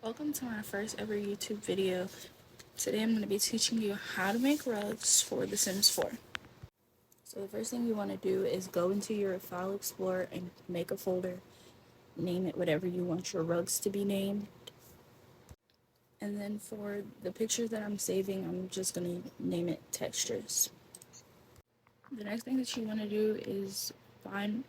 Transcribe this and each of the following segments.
Welcome to my first ever YouTube video. Today I'm going to be teaching you how to make rugs for The Sims 4. So the first thing you want to do is go into your file explorer and make a folder. Name it whatever you want your rugs to be named. And then for the picture that I'm saving, I'm just going to name it textures. The next thing that you want to do is find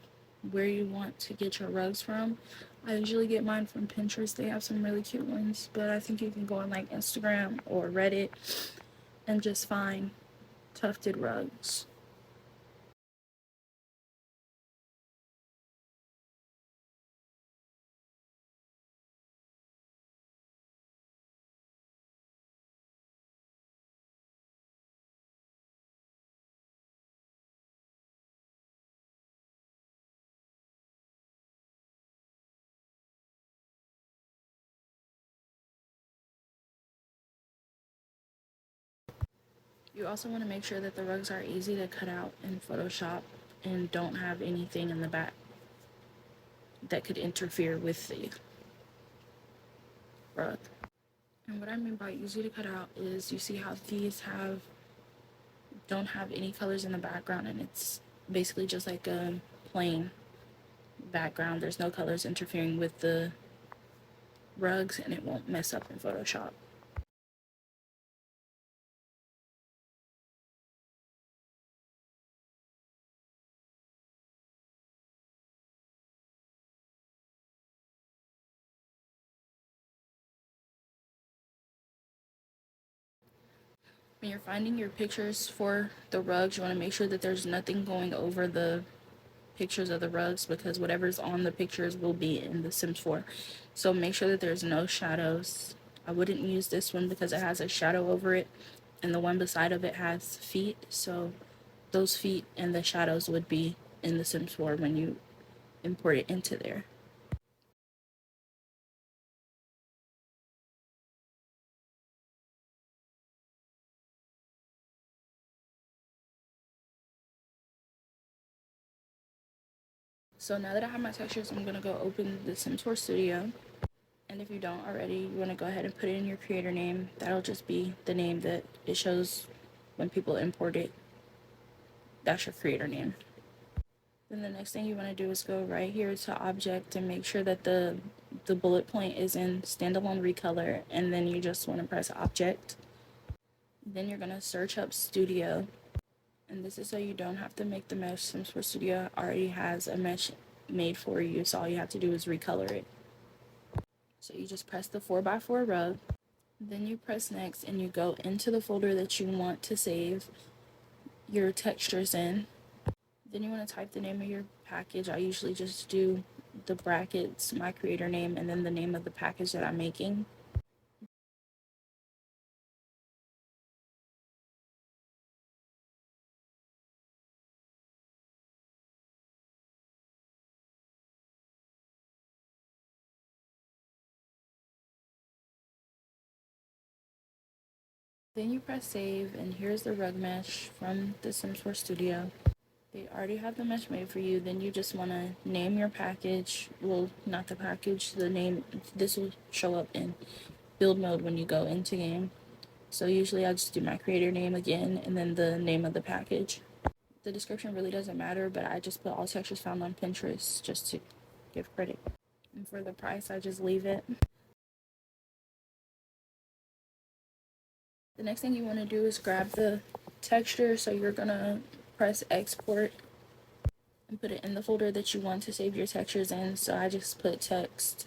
where you want to get your rugs from. I usually get mine from Pinterest. They have some really cute ones, but I think you can go on like Instagram or Reddit and just find tufted rugs. You also want to make sure that the rugs are easy to cut out in Photoshop and don't have anything in the back that could interfere with the rug. And what I mean by easy to cut out is you see how these don't have any colors in the background, and it's basically just like a plain background. There's no colors interfering with the rugs, and it won't mess up in Photoshop. When you're finding your pictures for the rugs, you want to make sure that there's nothing going over the pictures of the rugs, because whatever's on the pictures will be in The Sims 4. So make sure that there's no shadows. I wouldn't use this one because it has a shadow over it, and the one beside of it has feet, so those feet and the shadows would be in The Sims 4 when you import it into there. So now that I have my textures, I'm going to go open the Sims 4 Studio. And if you don't already, you want to go ahead and put it in your creator name. That'll just be the name that it shows when people import it. That's your creator name. Then the next thing you want to do is go right here to object and make sure that the bullet point is in standalone recolor, and then you just want to press object. Then you're going to search up studio, and this is so you don't have to make the mesh. Sims 4 Studio already has a mesh made for you, so all you have to do is recolor it. So you just press the 4x4 rug, then you press next and you go into the folder that you want to save your textures in. Then you want to type the name of your package. I usually just do the brackets, my creator name, and then the name of the package that I'm making. Then you press save, and here's the rug mesh from the Sims 4 Studio. They already have the mesh made for you. Then you just want to name your package. Well, not the package, the name. This will show up in build mode when you go into game. So usually I just do my creator name again and then the name of the package. The description really doesn't matter, but I just put all textures found on Pinterest just to give credit. And for the price, I just leave it. The next thing you want to do is grab the texture. So you're going to press export and put it in the folder that you want to save your textures in. So I just put text.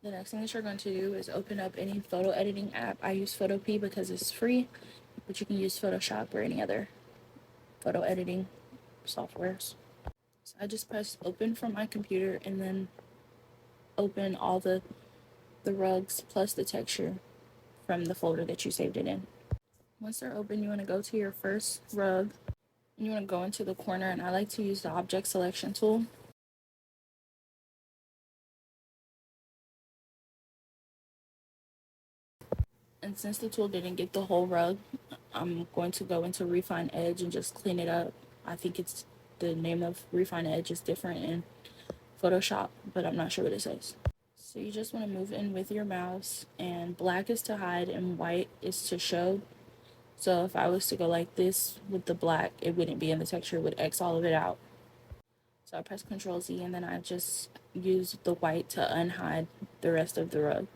The next thing that you're going to do is open up any photo editing app. I use Photopea because it's free, but you can use Photoshop or any other photo editing softwares. So I just press open from my computer and then open all the rugs plus the texture from the folder that you saved it in. Once they're open, you want to go to your first rug and you want to go into the corner, and I like to use the object selection tool. And since the tool didn't get the whole rug, I'm going to go into refine edge and just clean it up. I think it's the name of refine edge is different in Photoshop, but I'm not sure what it says. So you just want to move in with your mouse, and black is to hide and white is to show. So if I was to go like this with the black, it wouldn't be in the texture, it would X all of it out. So I press Control Z and then I just use the white to unhide the rest of the rug.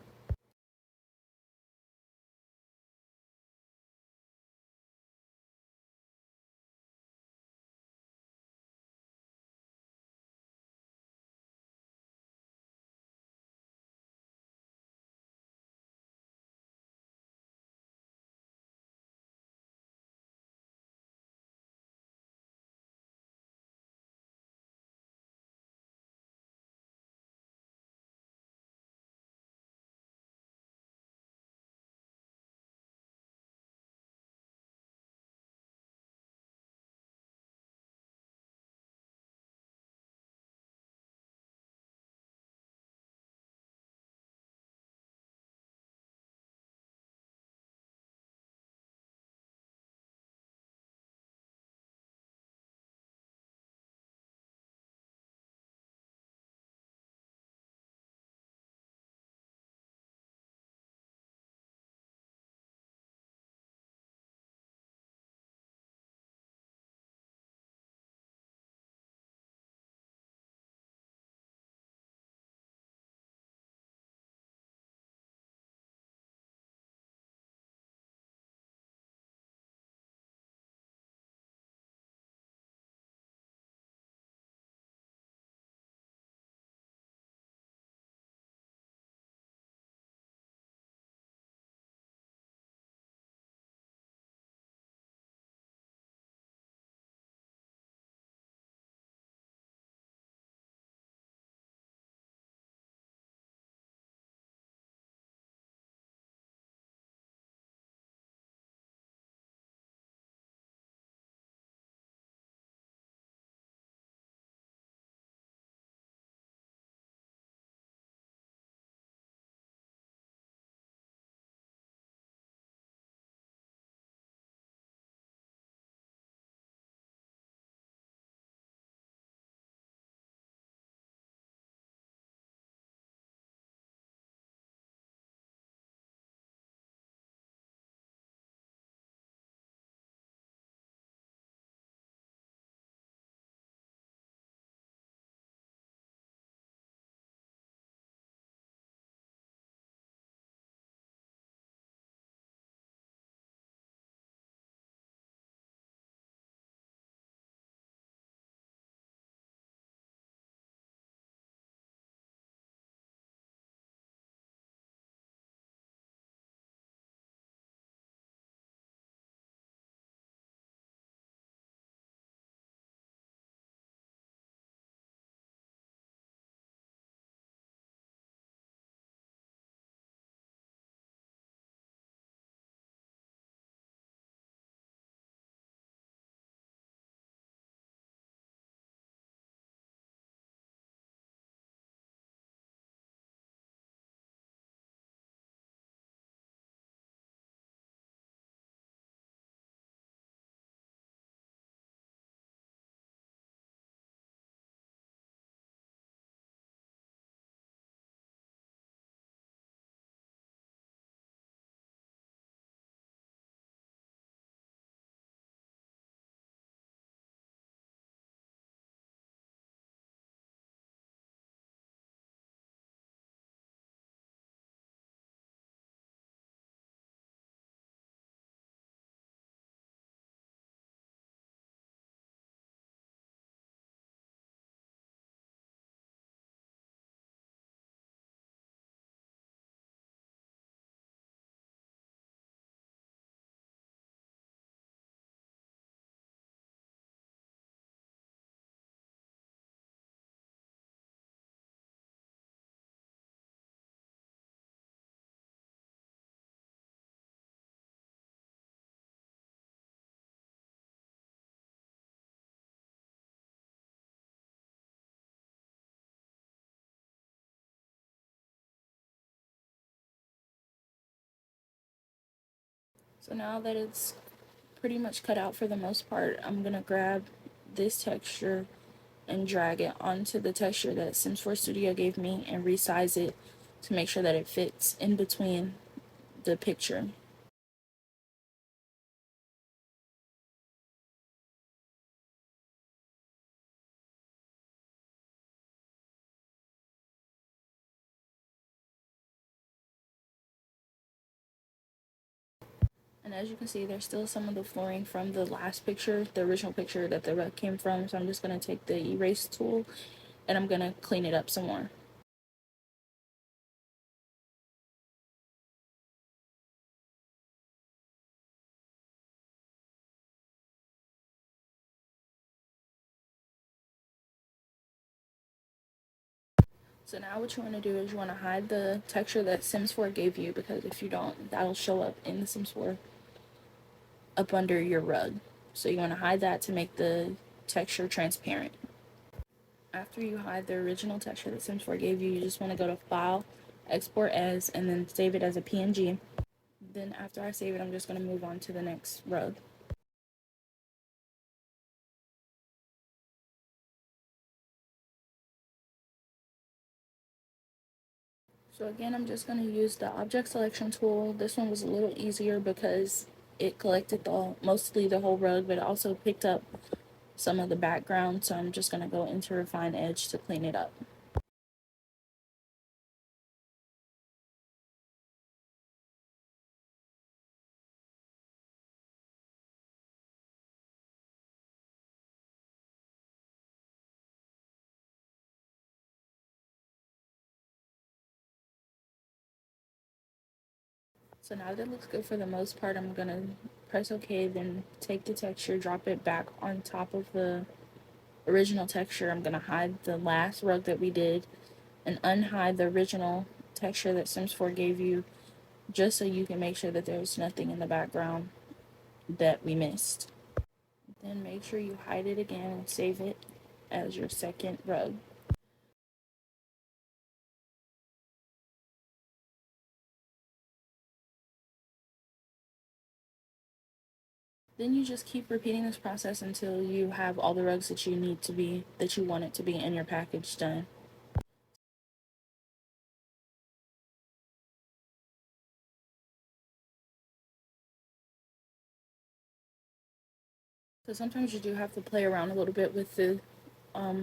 So now that it's pretty much cut out for the most part, I'm gonna grab this texture and drag it onto the texture that Sims 4 Studio gave me and resize it to make sure that it fits in between the picture. And as you can see, there's still some of the flooring from the last picture, the original picture that the rug came from. So I'm just going to take the erase tool and I'm going to clean it up some more. So now what you want to do is you want to hide the texture that Sims 4 gave you, because if you don't, that'll show up in the Sims 4 up under your rug. So you want to hide that to make the texture transparent. After you hide the original texture that Sims 4 gave you, you just want to go to File, Export As, and then save it as a PNG. Then after I save it, I'm just going to move on to the next rug. So again, I'm just going to use the object selection tool. This one was a little easier because it collected mostly the whole rug, but it also picked up some of the background. So I'm just going to go into Refine Edge to clean it up. So now that it looks good for the most part, I'm going to press OK, then take the texture, drop it back on top of the original texture. I'm going to hide the last rug that we did and unhide the original texture that Sims 4 gave you, just so you can make sure that there's nothing in the background that we missed. Then make sure you hide it again and save it as your second rug. Then you just keep repeating this process until you have all the rugs that you want it to be in your package done. So sometimes you do have to play around a little bit with the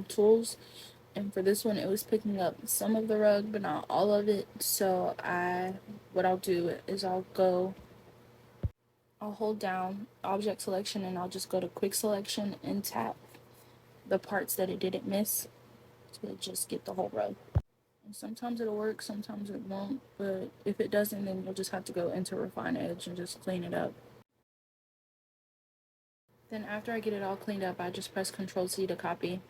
tools, and for this one it was picking up some of the rug but not all of it. So what I'll do is I'll hold down object selection and I'll just go to quick selection and tap the parts that it didn't miss to just get the whole rug. And sometimes it'll work, sometimes it won't, but if it doesn't, then you'll just have to go into Refine Edge and just clean it up. Then after I get it all cleaned up, I just press Ctrl C to copy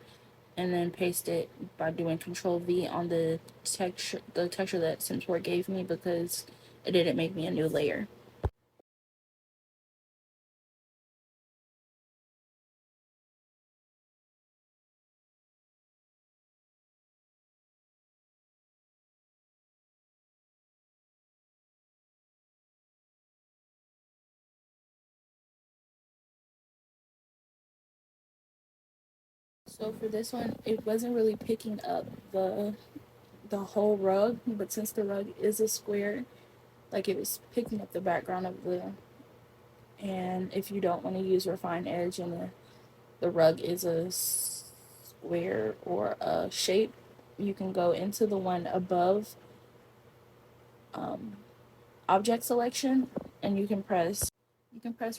and then paste it by doing Ctrl V on the texture that Sims 4 gave me, because it didn't make me a new layer. So for this one, it wasn't really picking up the whole rug, but since the rug is a square, like, it was picking up the background of and if you don't want to use Refine Edge and the rug is a square or a shape, you can go into the one above object selection, and you can press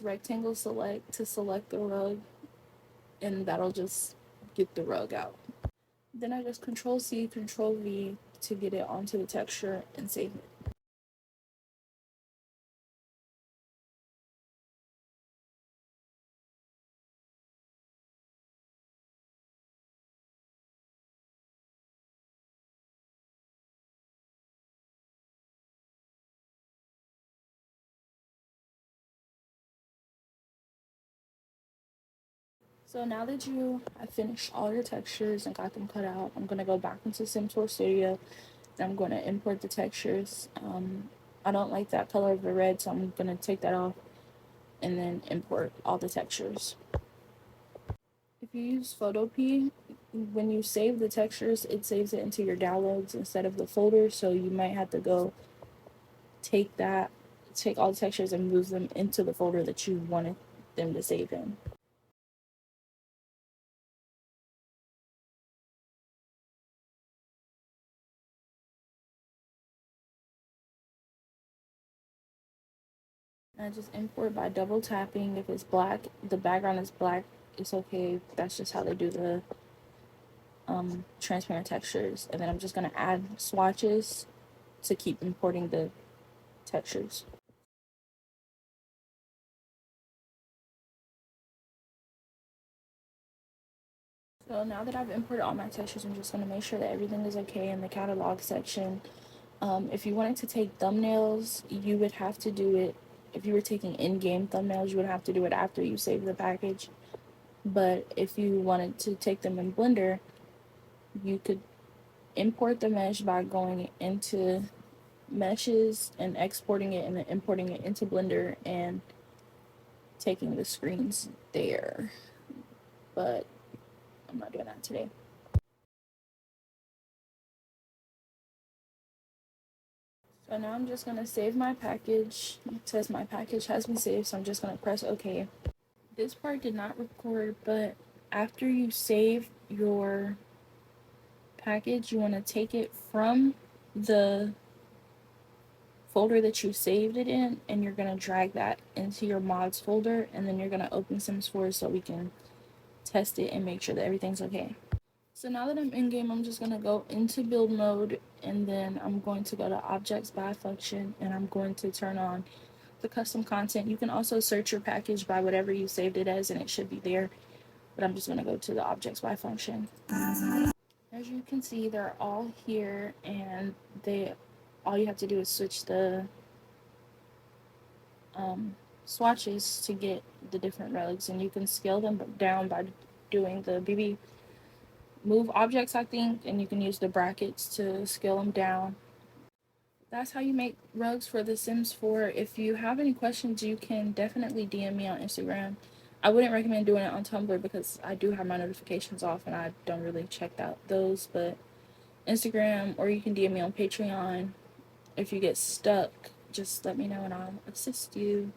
rectangle select to select the rug, and that'll just get the rug out. Then I just Control C, Control V to get it onto the texture and save it. So now that you have finished all your textures and got them cut out, I'm going to go back into Sims 4 Studio and I'm going to import the textures. I don't like that color of the red, so I'm going to take that off and then import all the textures. If you use Photopea, when you save the textures, it saves it into your downloads instead of the folder, so you might have to go take all the textures and move them into the folder that you wanted them to save in. I just import by double tapping. If it's black, the background is black, it's okay. That's just how they do the transparent textures. And then I'm just gonna add swatches to keep importing the textures. So now that I've imported all my textures, I'm just gonna make sure that everything is okay in the catalog section. If you wanted to take thumbnails, you would have to do it. If you were taking in-game thumbnails, you would have to do it after you save the package. But if you wanted to take them in Blender, you could import the mesh by going into meshes and exporting it and then importing it into Blender and taking the screens there. But I'm not doing that today. So now I'm just going to save my package. It says my package has been saved, so I'm just going to press OK. This part did not record, but after you save your package, you want to take it from the folder that you saved it in, and you're going to drag that into your mods folder, and then you're going to open Sims 4 so we can test it and make sure that everything's okay. So now that I'm in game, I'm just going to go into build mode, and then I'm going to go to objects by function, and I'm going to turn on the custom content. You can also search your package by whatever you saved it as, and it should be there, but I'm just going to go to the objects by function. As you can see, they're all here, and all you have to do is switch the swatches to get the different relics, and you can scale them down by doing the BB move objects, I think, and you can use the brackets to scale them down. That's how you make rugs for The Sims 4. If you have any questions, you can definitely DM me on Instagram. I wouldn't recommend doing it on Tumblr because I do have my notifications off and I don't really check out those, but Instagram, or you can DM me on Patreon. If you get stuck, just let me know and I'll assist you.